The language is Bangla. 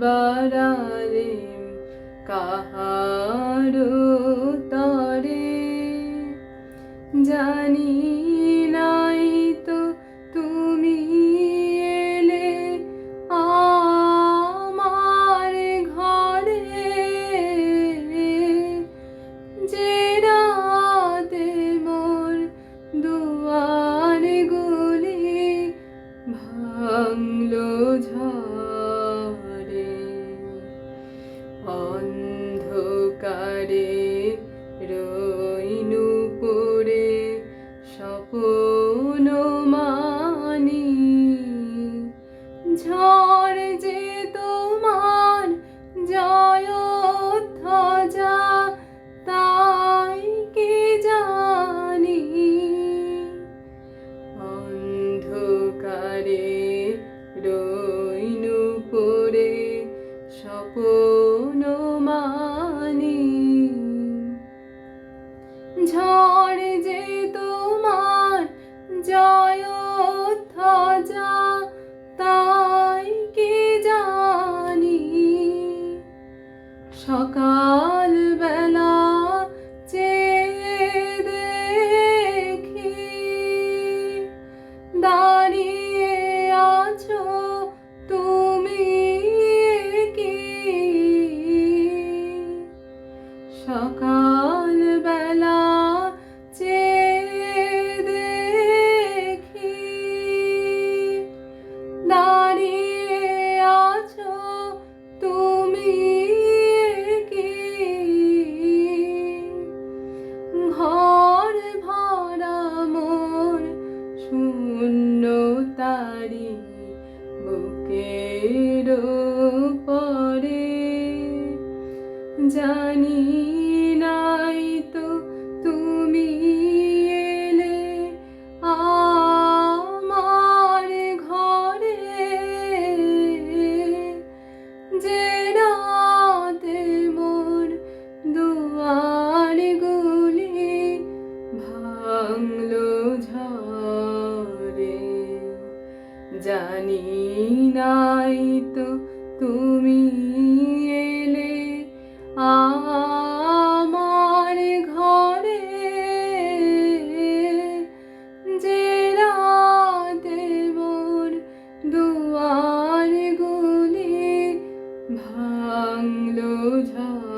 বাড়ালে কাহারো তরে, জানি নাই তো তুমি এলে আমার ঘরে, যে রাতে মোর দুয়ার গুলি ভাঙলো ঝড়ে। অন্ধকারে রইনু পড়ে স্বপ্ন মানি, ঝড় যে তোমার জয়োধ্বজা তাই কি জানি। অন্ধকারে রইনু পড়ে স্বপ্ন মানি, ঝড় যে তোমার জয়োধ্বজা তাই কি জানি। সকাল বেলা চেয়ে দেখি দাঁড়িয়ে আছো তুমি কি। সকাল বেলা চেয়ে দেখি দাঁড়িয়ে আছো তুমি কি। ঘর ভরা মোর শূন্য তারি বুকের পরে, জানি নাই তো তুমি এলে আমার ঘরে, যে রাতে মোর দুয়ার গুলি ভাঙলো ঝড়ে। জানি নাই তো তুমি এলে আমার ঘরে, যে রাতে মোর দুয়ার গুলি ভাঙলো ঝড়ে।